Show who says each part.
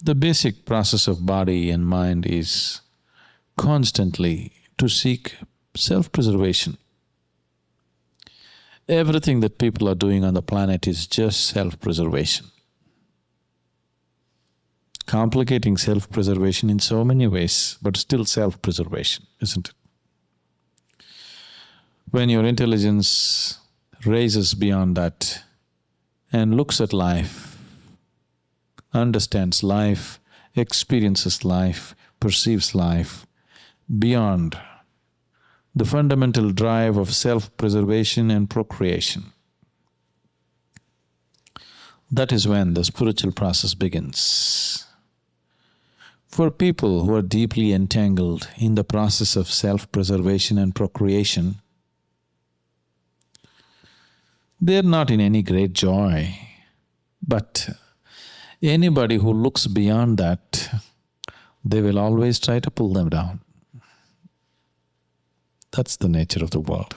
Speaker 1: The basic process of body and mind is constantly to seek self-preservation. Everything that people are doing on the planet is just self-preservation. Complicating self-preservation in so many ways, but still self-preservation, isn't it? When your intelligence raises beyond that and looks at life, understands life, experiences life, perceives life beyond the fundamental drive of self-preservation and procreation, that is when the spiritual process begins. For people who are deeply entangled in the process of self-preservation and procreation, they are not in any great joy, but anybody who looks beyond that, they will always try to pull them down. That's the nature of the world.